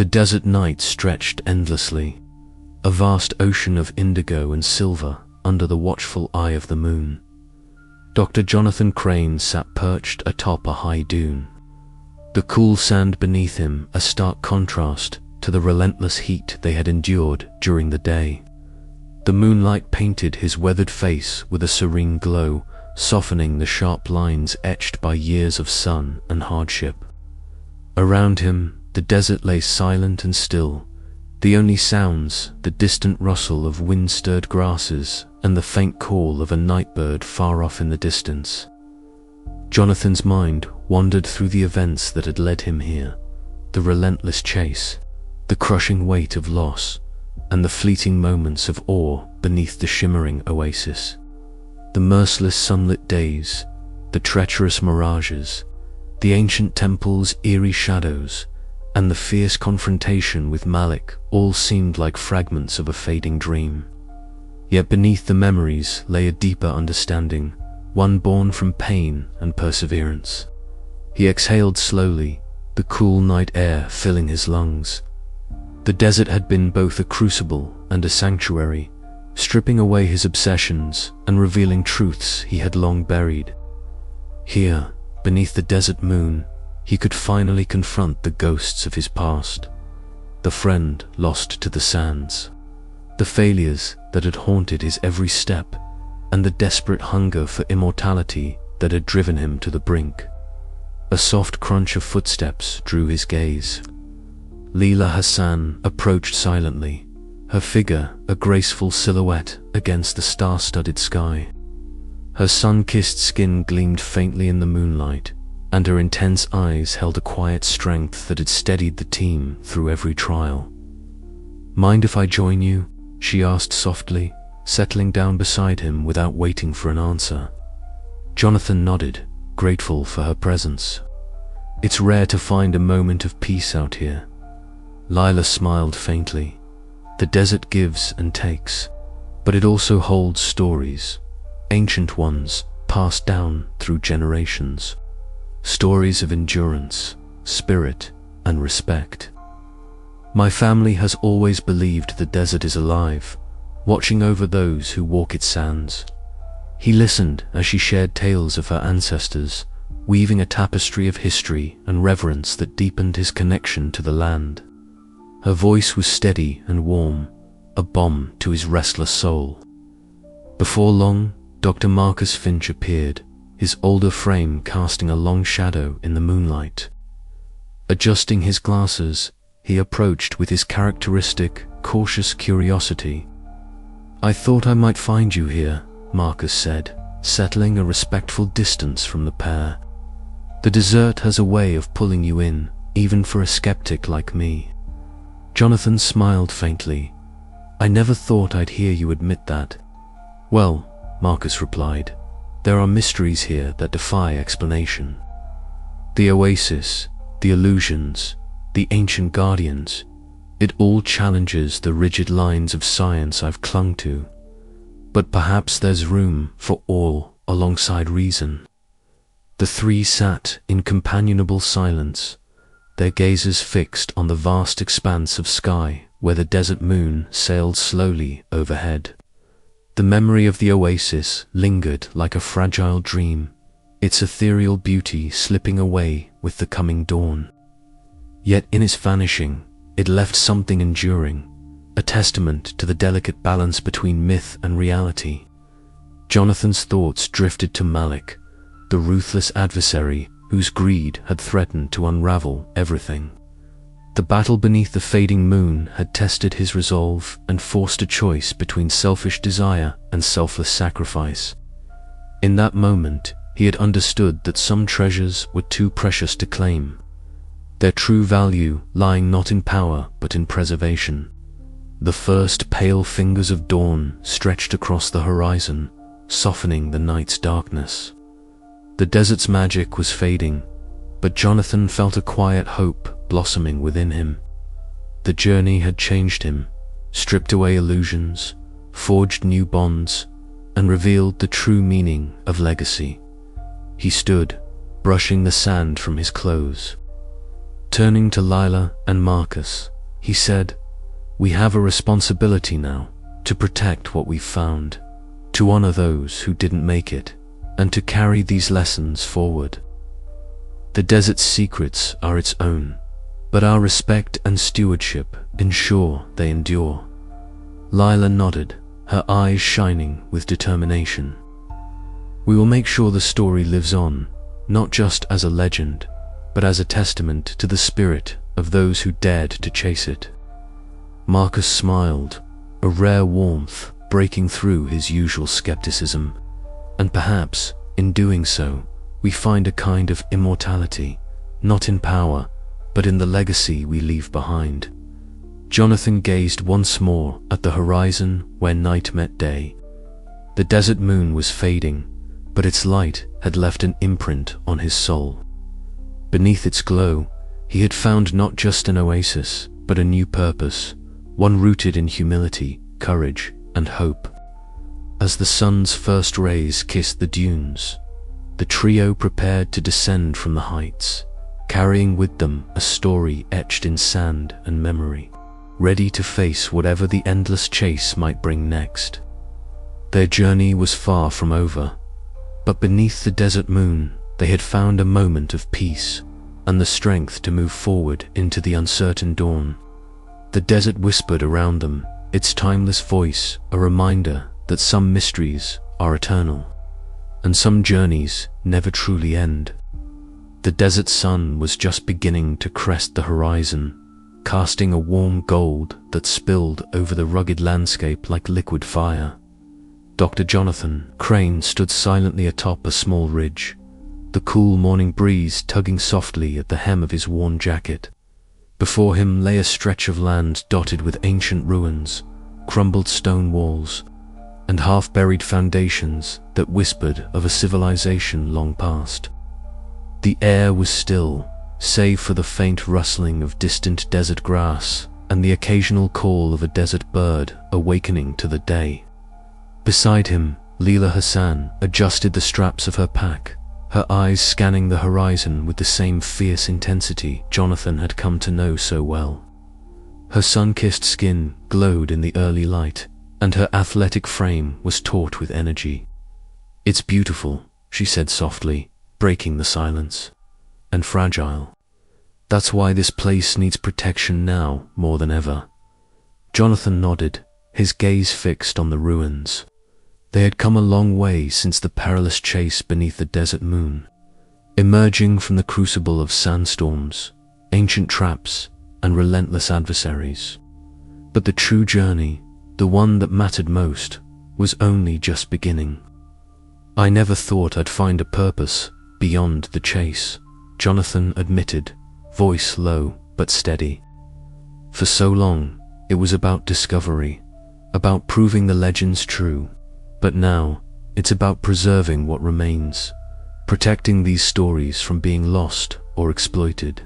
The desert night stretched endlessly, a vast ocean of indigo and silver under the watchful eye of the moon. Dr. Jonathan Crane sat perched atop a high dune, the cool sand beneath him a stark contrast to the relentless heat they had endured during the day. The moonlight painted his weathered face with a serene glow, softening the sharp lines etched by years of sun and hardship. Around him, the desert lay silent and still, the only sounds the distant rustle of wind-stirred grasses and the faint call of a nightbird far off in the distance. Jonathan's mind wandered through the events that had led him here, the relentless chase, the crushing weight of loss, and the fleeting moments of awe beneath the shimmering oasis. The merciless sunlit days, the treacherous mirages, the ancient temple's eerie shadows, and the fierce confrontation with Malik all seemed like fragments of a fading dream. Yet beneath the memories lay a deeper understanding, one born from pain and perseverance. He exhaled slowly, the cool night air filling his lungs. The desert had been both a crucible and a sanctuary, stripping away his obsessions and revealing truths he had long buried. Here, beneath the desert moon, he could finally confront the ghosts of his past, the friend lost to the sands, the failures that had haunted his every step, and the desperate hunger for immortality that had driven him to the brink. A soft crunch of footsteps drew his gaze. Leela Hassan approached silently, her figure a graceful silhouette against the star-studded sky. Her sun-kissed skin gleamed faintly in the moonlight, and her intense eyes held a quiet strength that had steadied the team through every trial. "Mind if I join you?" she asked softly, settling down beside him without waiting for an answer. Jonathan nodded, grateful for her presence. "It's rare to find a moment of peace out here." Lila smiled faintly. "The desert gives and takes, but it also holds stories, ancient ones passed down through generations. Stories of endurance, spirit, and respect. My family has always believed the desert is alive, watching over those who walk its sands." He listened as she shared tales of her ancestors, weaving a tapestry of history and reverence that deepened his connection to the land. Her voice was steady and warm, a balm to his restless soul. Before long, Dr. Marcus Finch appeared, his older frame casting a long shadow in the moonlight. Adjusting his glasses, he approached with his characteristic, cautious curiosity. "I thought I might find you here," Marcus said, settling a respectful distance from the pair. "The desert has a way of pulling you in, even for a skeptic like me." Jonathan smiled faintly. "I never thought I'd hear you admit that." "Well," Marcus replied, "there are mysteries here that defy explanation. The oasis, the illusions, the ancient guardians, it all challenges the rigid lines of science I've clung to. But perhaps there's room for awe alongside reason." The three sat in companionable silence, their gazes fixed on the vast expanse of sky where the desert moon sailed slowly overhead. The memory of the oasis lingered like a fragile dream, its ethereal beauty slipping away with the coming dawn. Yet in its vanishing, it left something enduring, a testament to the delicate balance between myth and reality. Jonathan's thoughts drifted to Malik, the ruthless adversary whose greed had threatened to unravel everything. The battle beneath the fading moon had tested his resolve and forced a choice between selfish desire and selfless sacrifice. In that moment, he had understood that some treasures were too precious to claim, their true value lying not in power but in preservation. The first pale fingers of dawn stretched across the horizon, softening the night's darkness. The desert's magic was fading, but Jonathan felt a quiet hope blossoming within him. The journey had changed him, stripped away illusions, forged new bonds, and revealed the true meaning of legacy. He stood, brushing the sand from his clothes. Turning to Lila and Marcus, He said, "We have a responsibility now to protect what we've found, to honor those who didn't make it, and to carry these lessons forward. The desert's secrets are its own, but our respect and stewardship ensure they endure." Lila nodded, her eyes shining with determination. "We will make sure the story lives on, not just as a legend, but as a testament to the spirit of those who dared to chase it." Marcus smiled, a rare warmth breaking through his usual skepticism. "And perhaps, in doing so, we find a kind of immortality, not in power, but in the legacy we leave behind." Jonathan gazed once more at the horizon where night met day. The desert moon was fading, but its light had left an imprint on his soul. Beneath its glow, he had found not just an oasis, but a new purpose, one rooted in humility, courage, and hope. As the sun's first rays kissed the dunes, the trio prepared to descend from the heights, carrying with them a story etched in sand and memory, ready to face whatever the endless chase might bring next. Their journey was far from over, but beneath the desert moon, they had found a moment of peace and the strength to move forward into the uncertain dawn. The desert whispered around them, its timeless voice a reminder that some mysteries are eternal, and some journeys never truly end. The desert sun was just beginning to crest the horizon, casting a warm gold that spilled over the rugged landscape like liquid fire. Dr. Jonathan Crane stood silently atop a small ridge, the cool morning breeze tugging softly at the hem of his worn jacket. Before him lay a stretch of land dotted with ancient ruins, crumbled stone walls, and half-buried foundations that whispered of a civilization long past. The air was still, save for the faint rustling of distant desert grass and the occasional call of a desert bird awakening to the day. Beside him, Leela Hassan adjusted the straps of her pack, her eyes scanning the horizon with the same fierce intensity Jonathan had come to know so well. Her sun-kissed skin glowed in the early light, and her athletic frame was taut with energy. "It's beautiful," she said softly, breaking the silence. "And fragile. That's why this place needs protection now more than ever." Jonathan nodded, his gaze fixed on the ruins. They had come a long way since the perilous chase beneath the desert moon, emerging from the crucible of sandstorms, ancient traps, and relentless adversaries. But the true journey, the one that mattered most, was only just beginning. "I never thought I'd find a purpose beyond the chase," Jonathan admitted, voice low but steady. "For so long, it was about discovery, about proving the legends true. But now, it's about preserving what remains, protecting these stories from being lost or exploited."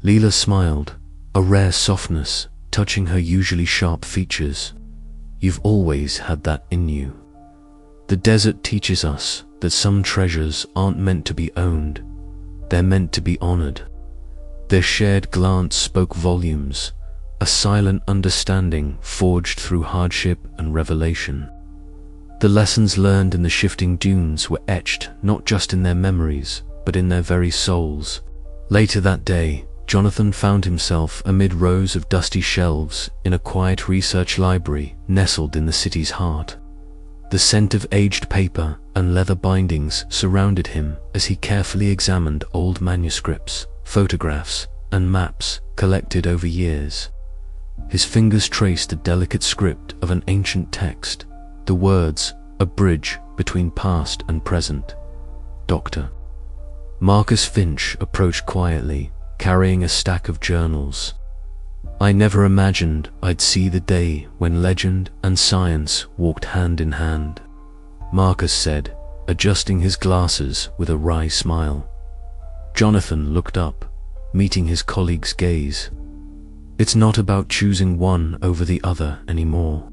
Leela smiled, a rare softness touching her usually sharp features. "You've always had that in you. The desert teaches us that some treasures aren't meant to be owned, they're meant to be honored." Their shared glance spoke volumes, a silent understanding forged through hardship and revelation. The lessons learned in the shifting dunes were etched not just in their memories, but in their very souls. Later that day, Jonathan found himself amid rows of dusty shelves in a quiet research library nestled in the city's heart. The scent of aged paper and leather bindings surrounded him as he carefully examined old manuscripts, photographs, and maps collected over years. His fingers traced the delicate script of an ancient text, the words, a bridge between past and present. "Doctor." Marcus Finch approached quietly, carrying a stack of journals. "I never imagined I'd see the day when legend and science walked hand in hand," Marcus said, adjusting his glasses with a wry smile. Jonathan looked up, meeting his colleague's gaze. "It's not about choosing one over the other anymore.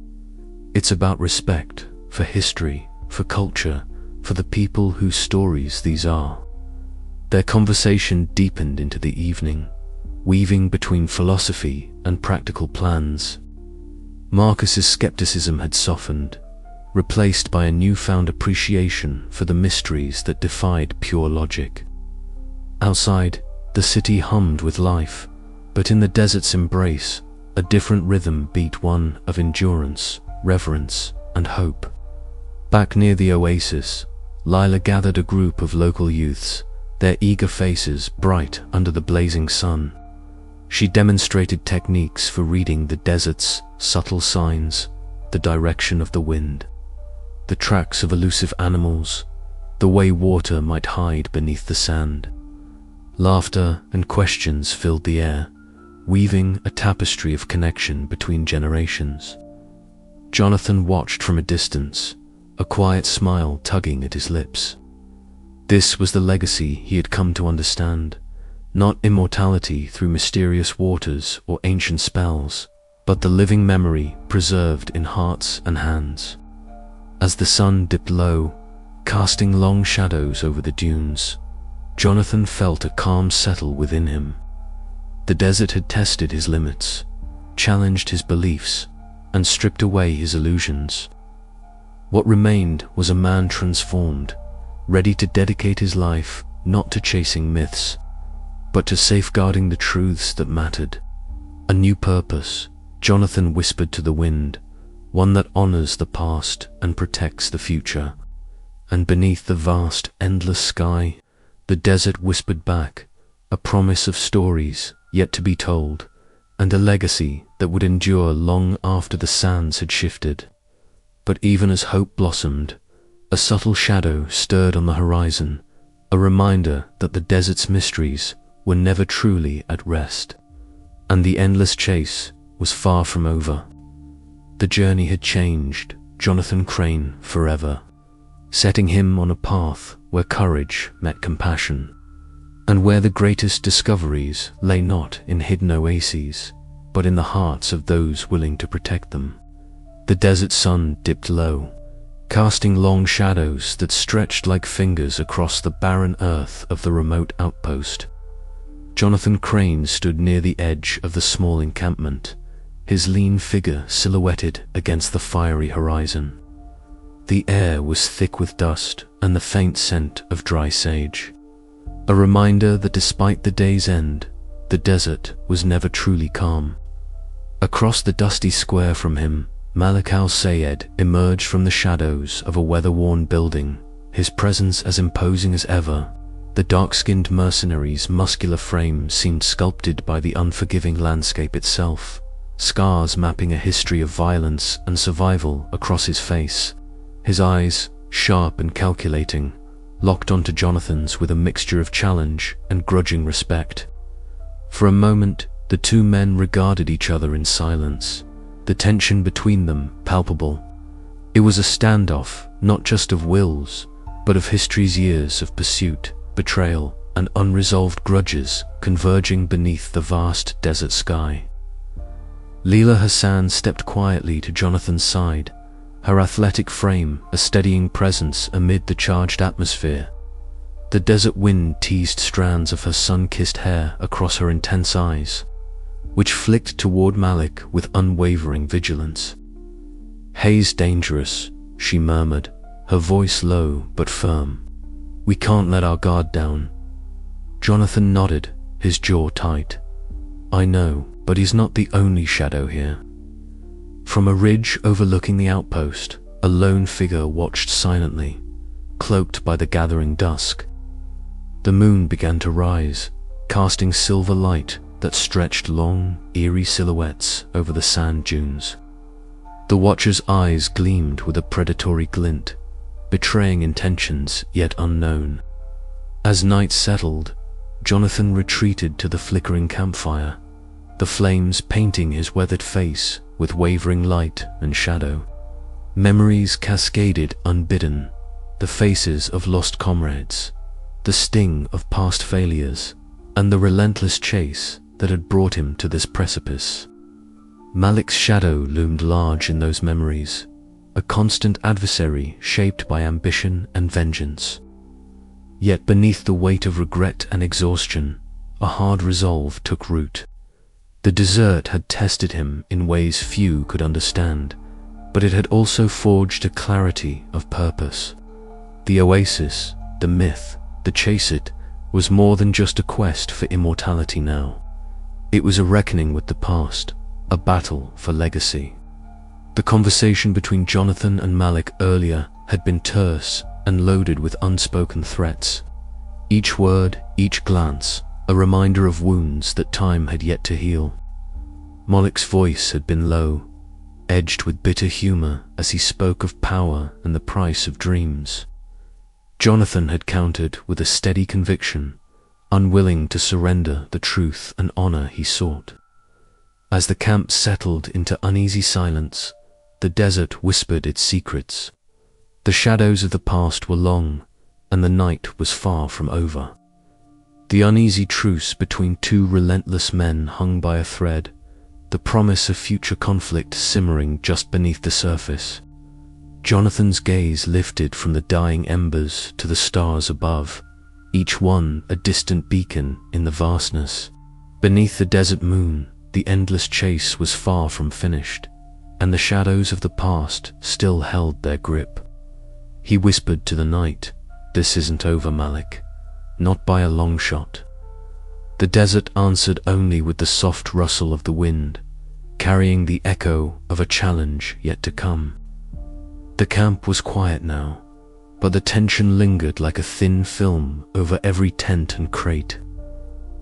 It's about respect for history, for culture, for the people whose stories these are." Their conversation deepened into the evening, weaving between philosophy and practical plans. Marcus's skepticism had softened, replaced by a newfound appreciation for the mysteries that defied pure logic. Outside, the city hummed with life, but in the desert's embrace, a different rhythm beat, one of endurance, reverence, and hope. Back near the oasis, Lila gathered a group of local youths, their eager faces bright under the blazing sun. She demonstrated techniques for reading the desert's subtle signs, the direction of the wind, the tracks of elusive animals, the way water might hide beneath the sand. Laughter and questions filled the air, weaving a tapestry of connection between generations. Jonathan watched from a distance, a quiet smile tugging at his lips. This was the legacy he had come to understand, not immortality through mysterious waters or ancient spells, but the living memory preserved in hearts and hands. As the sun dipped low, casting long shadows over the dunes, Jonathan felt a calm settle within him. The desert had tested his limits, challenged his beliefs, and stripped away his illusions. What remained was a man transformed, ready to dedicate his life not to chasing myths, but to safeguarding the truths that mattered. A new purpose, Jonathan whispered to the wind, one that honors the past and protects the future. And beneath the vast, endless sky, the desert whispered back, a promise of stories yet to be told, and a legacy that would endure long after the sands had shifted. But even as hope blossomed, a subtle shadow stirred on the horizon, a reminder that the desert's mysteries were never truly at rest, and the endless chase was far from over. The journey had changed Jonathan Crane forever, setting him on a path where courage met compassion, and where the greatest discoveries lay not in hidden oases, but in the hearts of those willing to protect them. The desert sun dipped low, casting long shadows that stretched like fingers across the barren earth of the remote outpost. Jonathan Crane stood near the edge of the small encampment, his lean figure silhouetted against the fiery horizon. The air was thick with dust and the faint scent of dry sage, a reminder that despite the day's end, the desert was never truly calm. Across the dusty square from him, Malik al-Sayed emerged from the shadows of a weather-worn building, his presence as imposing as ever. The dark-skinned mercenary's muscular frame seemed sculpted by the unforgiving landscape itself, scars mapping a history of violence and survival across his face. His eyes, sharp and calculating, locked onto Jonathan's with a mixture of challenge and grudging respect. For a moment, the two men regarded each other in silence, the tension between them palpable. It was a standoff, not just of wills, but of history's years of pursuit, betrayal, and unresolved grudges converging beneath the vast desert sky. Leela Hassan stepped quietly to Jonathan's side, her athletic frame a steadying presence amid the charged atmosphere. The desert wind teased strands of her sun-kissed hair across her intense eyes, which flicked toward Malik with unwavering vigilance. "Hay's dangerous," she murmured, her voice low but firm. "We can't let our guard down." Jonathan nodded, his jaw tight. "I know, but he's not the only shadow here." From a ridge overlooking the outpost, a lone figure watched silently, cloaked by the gathering dusk. The moon began to rise, casting silver light that stretched long, eerie silhouettes over the sand dunes. The watcher's eyes gleamed with a predatory glint, betraying intentions yet unknown. As night settled, Jonathan retreated to the flickering campfire, the flames painting his weathered face with wavering light and shadow. Memories cascaded unbidden, the faces of lost comrades, the sting of past failures, and the relentless chase that had brought him to this precipice. Malik's shadow loomed large in those memories, a constant adversary shaped by ambition and vengeance. Yet beneath the weight of regret and exhaustion, a hard resolve took root. The desert had tested him in ways few could understand, but it had also forged a clarity of purpose. The oasis, the myth, the chase it, was more than just a quest for immortality now. It was a reckoning with the past, a battle for legacy. The conversation between Jonathan and Malik earlier had been terse and loaded with unspoken threats. Each word, each glance, a reminder of wounds that time had yet to heal. Malik's voice had been low, edged with bitter humor as he spoke of power and the price of dreams. Jonathan had countered with a steady conviction, unwilling to surrender the truth and honor he sought. As the camp settled into uneasy silence, the desert whispered its secrets. The shadows of the past were long, and the night was far from over. The uneasy truce between two relentless men hung by a thread, the promise of future conflict simmering just beneath the surface. Jonathan's gaze lifted from the dying embers to the stars above, each one a distant beacon in the vastness. Beneath the desert moon, the endless chase was far from finished, and the shadows of the past still held their grip. He whispered to the night, "This isn't over, Malik. Not by a long shot." The desert answered only with the soft rustle of the wind, carrying the echo of a challenge yet to come. The camp was quiet now, but the tension lingered like a thin film over every tent and crate.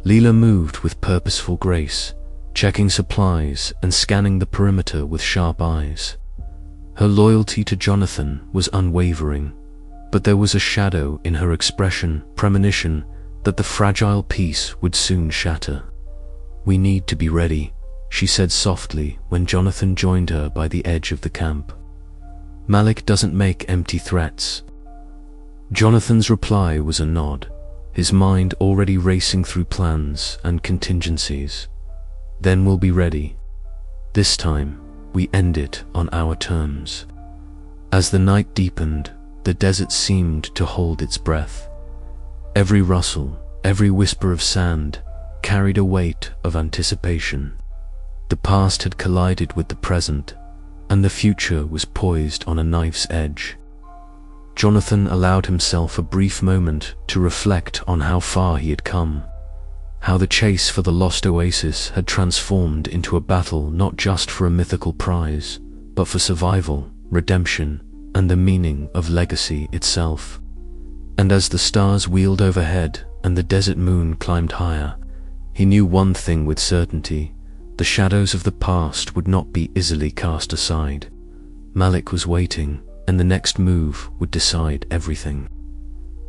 Leela moved with purposeful grace, checking supplies and scanning the perimeter with sharp eyes. Her loyalty to Jonathan was unwavering, but there was a shadow in her expression, premonition that the fragile peace would soon shatter. "We need to be ready," she said softly when Jonathan joined her by the edge of the camp. "Malik doesn't make empty threats." Jonathan's reply was a nod, his mind already racing through plans and contingencies. "Then we'll be ready. This time, we end it on our terms." As the night deepened, the desert seemed to hold its breath. Every rustle, every whisper of sand carried a weight of anticipation. The past had collided with the present, and the future was poised on a knife's edge. Jonathan allowed himself a brief moment to reflect on how far he had come, how the chase for the lost oasis had transformed into a battle not just for a mythical prize, but for survival, redemption, and the meaning of legacy itself. And as the stars wheeled overhead and the desert moon climbed higher, he knew one thing with certainty: the shadows of the past would not be easily cast aside. Malik was waiting, and the next move would decide everything.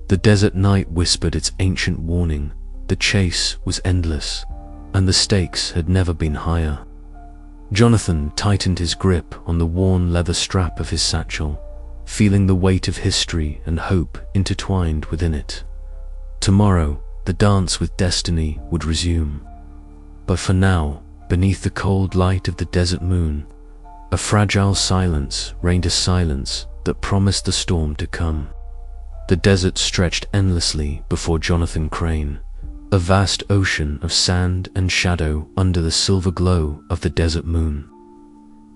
The desert night whispered its ancient warning: the chase was endless, and the stakes had never been higher. Jonathan tightened his grip on the worn leather strap of his satchel, feeling the weight of history and hope intertwined within it. Tomorrow, the dance with destiny would resume. But for now, beneath the cold light of the desert moon, a fragile silence reigned, a silence that promised the storm to come. The desert stretched endlessly before Jonathan Crane, a vast ocean of sand and shadow under the silver glow of the desert moon.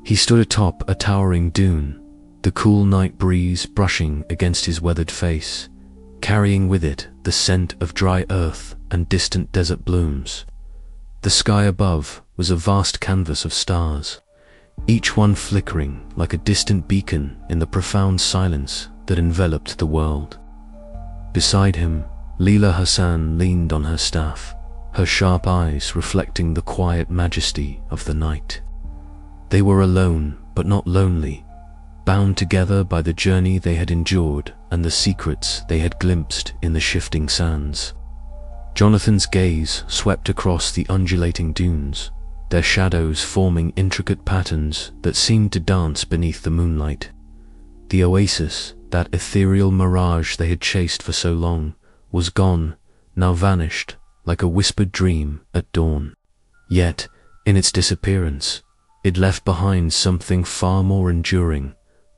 He stood atop a towering dune, the cool night breeze brushing against his weathered face, carrying with it the scent of dry earth and distant desert blooms. The sky above was a vast canvas of stars, each one flickering like a distant beacon in the profound silence that enveloped the world. Beside him, Leela Hassan leaned on her staff, her sharp eyes reflecting the quiet majesty of the night. They were alone, but not lonely, bound together by the journey they had endured and the secrets they had glimpsed in the shifting sands. Jonathan's gaze swept across the undulating dunes, their shadows forming intricate patterns that seemed to dance beneath the moonlight. The oasis, that ethereal mirage they had chased for so long, was gone, now vanished, like a whispered dream at dawn. Yet, in its disappearance, it left behind something far more enduring,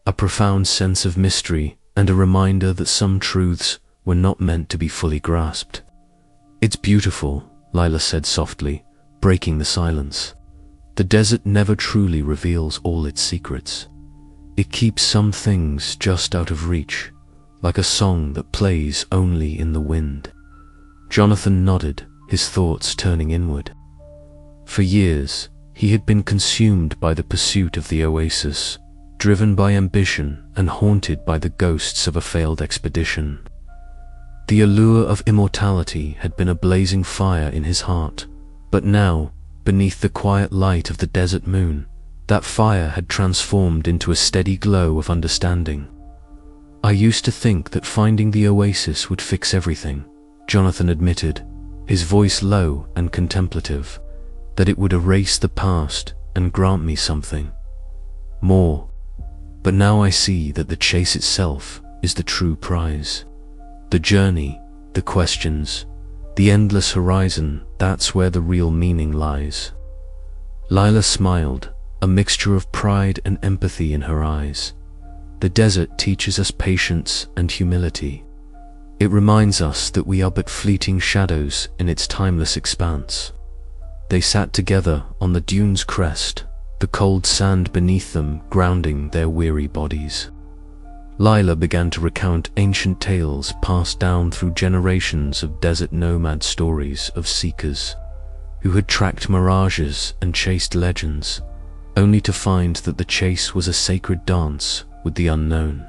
a profound sense of mystery and a reminder that some truths were not meant to be fully grasped. "It's beautiful," Lila said softly, breaking the silence. The desert never truly reveals all its secrets. It keeps some things just out of reach, like a song that plays only in the wind. Jonathan nodded, his thoughts turning inward. For years, he had been consumed by the pursuit of the oasis, driven by ambition and haunted by the ghosts of a failed expedition. The allure of immortality had been a blazing fire in his heart, but now, beneath the quiet light of the desert moon, that fire had transformed into a steady glow of understanding. "I used to think that finding the oasis would fix everything," Jonathan admitted, his voice low and contemplative, "that it would erase the past and grant me something more. But now I see that the chase itself is the true prize. The journey, the questions, the endless horizon, that's where the real meaning lies." Lila smiled, a mixture of pride and empathy in her eyes. The desert teaches us patience and humility. It reminds us that we are but fleeting shadows in its timeless expanse. They sat together on the dune's crest, the cold sand beneath them grounding their weary bodies. Lila began to recount ancient tales passed down through generations of desert nomad stories of seekers who had tracked mirages and chased legends, only to find that the chase was a sacred dance with the unknown.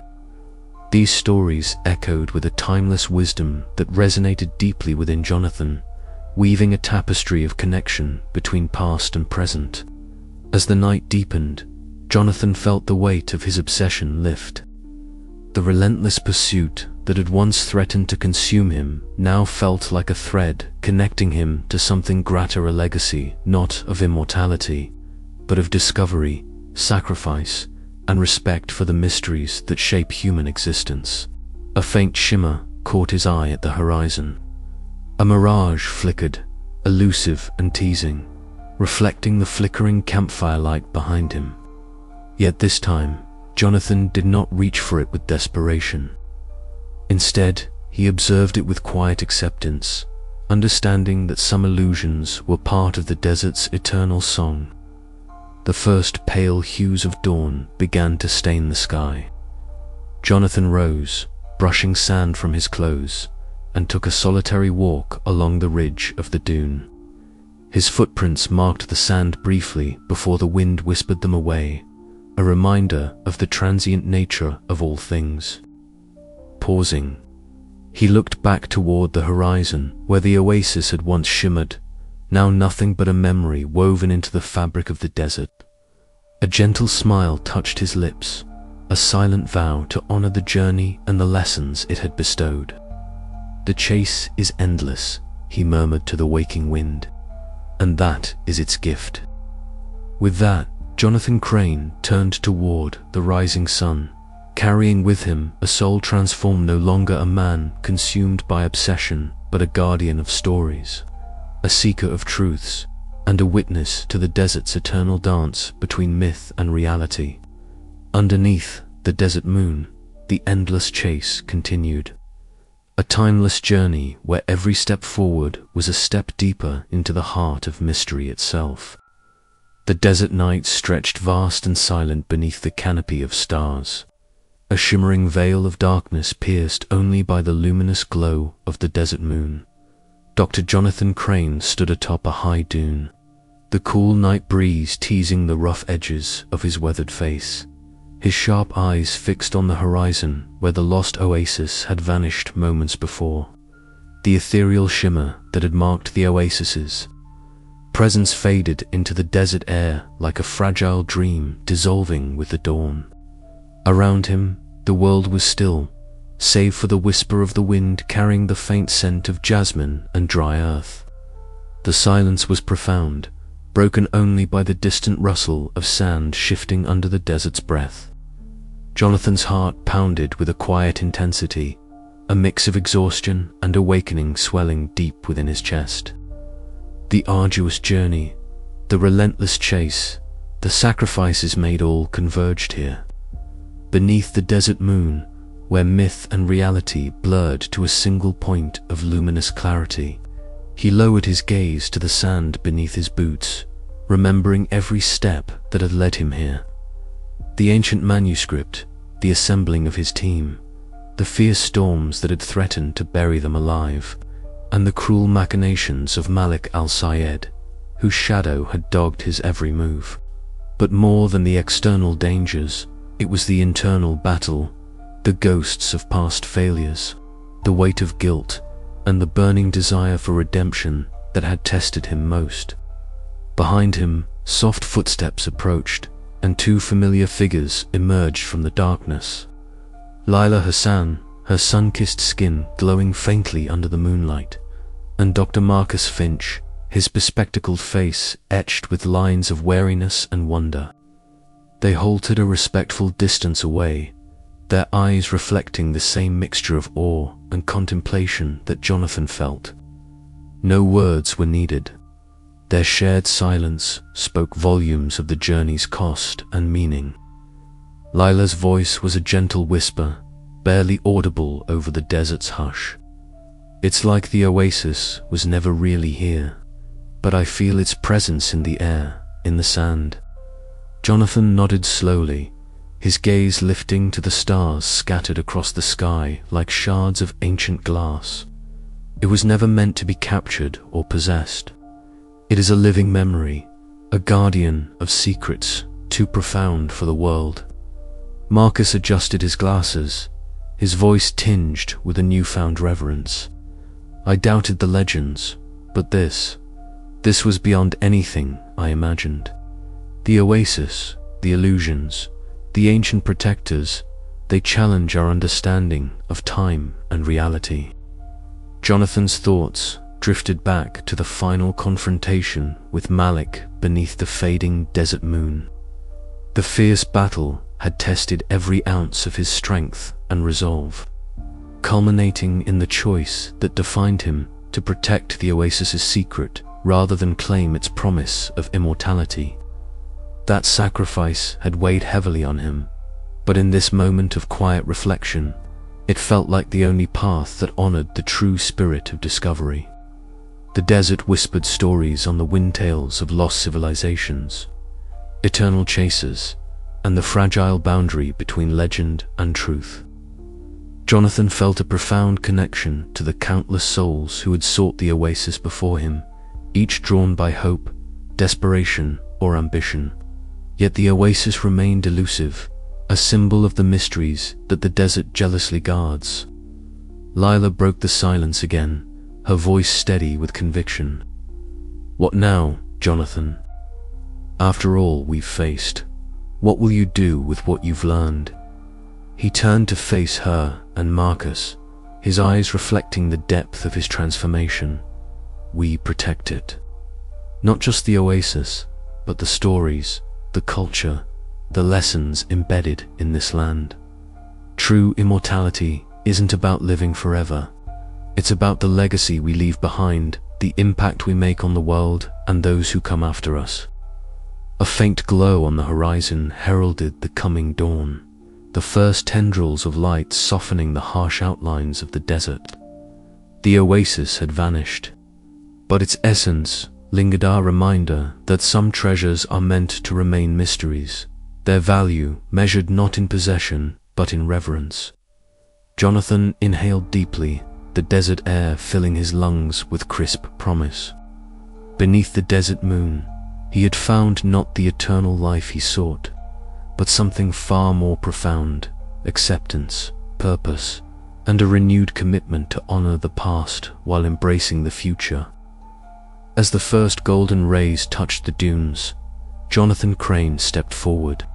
These stories echoed with a timeless wisdom that resonated deeply within Jonathan, weaving a tapestry of connection between past and present. As the night deepened, Jonathan felt the weight of his obsession lift. The relentless pursuit that had once threatened to consume him now felt like a thread connecting him to something greater, a legacy not of immortality, but of discovery, sacrifice, and respect for the mysteries that shape human existence. A faint shimmer caught his eye at the horizon. A mirage flickered, elusive and teasing, reflecting the flickering campfire light behind him. Yet this time, Jonathan did not reach for it with desperation. Instead, he observed it with quiet acceptance, understanding that some illusions were part of the desert's eternal song. The first pale hues of dawn began to stain the sky. Jonathan rose, brushing sand from his clothes, and took a solitary walk along the ridge of the dune. His footprints marked the sand briefly before the wind whispered them away, a reminder of the transient nature of all things. Pausing, he looked back toward the horizon where the oasis had once shimmered, now nothing but a memory woven into the fabric of the desert. A gentle smile touched his lips, a silent vow to honor the journey and the lessons it had bestowed. "The chase is endless," he murmured to the waking wind, "and that is its gift." With that, Jonathan Crane turned toward the rising sun, carrying with him a soul transformed, no longer a man consumed by obsession, but a guardian of stories, a seeker of truths, and a witness to the desert's eternal dance between myth and reality. Underneath the desert moon, the endless chase continued, a timeless journey where every step forward was a step deeper into the heart of mystery itself. The desert night stretched vast and silent beneath the canopy of stars, a shimmering veil of darkness pierced only by the luminous glow of the desert moon. Dr. Jonathan Crane stood atop a high dune, the cool night breeze teasing the rough edges of his weathered face, his sharp eyes fixed on the horizon where the lost oasis had vanished moments before. The ethereal shimmer that had marked the oasis's presence faded into the desert air like a fragile dream dissolving with the dawn. Around him, the world was still, save for the whisper of the wind carrying the faint scent of jasmine and dry earth. The silence was profound, broken only by the distant rustle of sand shifting under the desert's breath. Jonathan's heart pounded with a quiet intensity, a mix of exhaustion and awakening swelling deep within his chest. The arduous journey, the relentless chase, the sacrifices made all converged here. Beneath the desert moon, where myth and reality blurred to a single point of luminous clarity, He lowered his gaze to the sand beneath his boots, remembering every step that had led him here. The ancient manuscript, the assembling of his team, the fierce storms that had threatened to bury them alive, and the cruel machinations of Malik al-Sayed, whose shadow had dogged his every move. But more than the external dangers, it was the internal battle, the ghosts of past failures, the weight of guilt, and the burning desire for redemption that had tested him most. Behind him, soft footsteps approached, and two familiar figures emerged from the darkness. Lila Hassan, her sun-kissed skin glowing faintly under the moonlight, and Dr. Marcus Finch, his bespectacled face etched with lines of wariness and wonder. They halted a respectful distance away, their eyes reflecting the same mixture of awe and contemplation that Jonathan felt. No words were needed. Their shared silence spoke volumes of the journey's cost and meaning. Lila's voice was a gentle whisper, barely audible over the desert's hush. "It's like the oasis was never really here, but I feel its presence in the air, in the sand." Jonathan nodded slowly, his gaze lifting to the stars scattered across the sky like shards of ancient glass. It was never meant to be captured or possessed. It is a living memory, a guardian of secrets too profound for the world. Marcus adjusted his glasses, his voice tinged with a newfound reverence. "I doubted the legends, but this was beyond anything I imagined. The oasis, the illusions, the ancient protectors, they challenge our understanding of time and reality." Jonathan's thoughts drifted back to the final confrontation with Malik beneath the fading desert moon. The fierce battle had tested every ounce of his strength and resolve, culminating in the choice that defined him to protect the oasis's secret rather than claim its promise of immortality. That sacrifice had weighed heavily on him, but in this moment of quiet reflection, it felt like the only path that honored the true spirit of discovery. The desert whispered stories on the windtails of lost civilizations, eternal chasers, and the fragile boundary between legend and truth. Jonathan felt a profound connection to the countless souls who had sought the oasis before him, each drawn by hope, desperation, or ambition. Yet the oasis remained elusive, a symbol of the mysteries that the desert jealously guards. Lila broke the silence again, her voice steady with conviction. "What now, Jonathan? After all we've faced, what will you do with what you've learned?" He turned to face her and Marcus, his eyes reflecting the depth of his transformation. "We protect it. Not just the oasis, but the stories, the culture, the lessons embedded in this land. True immortality isn't about living forever. It's about the legacy we leave behind, the impact we make on the world and those who come after us." A faint glow on the horizon heralded the coming dawn, the first tendrils of light softening the harsh outlines of the desert. The oasis had vanished, but its essence lingered, a reminder that some treasures are meant to remain mysteries, their value measured not in possession but in reverence. Jonathan inhaled deeply, the desert air filling his lungs with crisp promise. Beneath the desert moon, he had found not the eternal life he sought, but something far more profound: acceptance, purpose, and a renewed commitment to honor the past while embracing the future. As the first golden rays touched the dunes, Jonathan Crane stepped forward.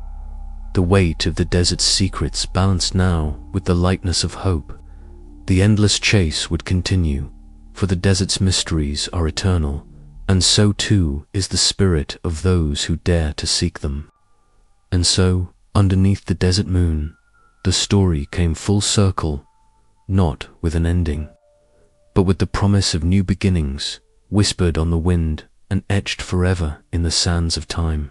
The weight of the desert's secrets balanced now with the lightness of hope. The endless chase would continue, for the desert's mysteries are eternal, and so too is the spirit of those who dare to seek them. And so, underneath the desert moon, the story came full circle, not with an ending, but with the promise of new beginnings, whispered on the wind and etched forever in the sands of time.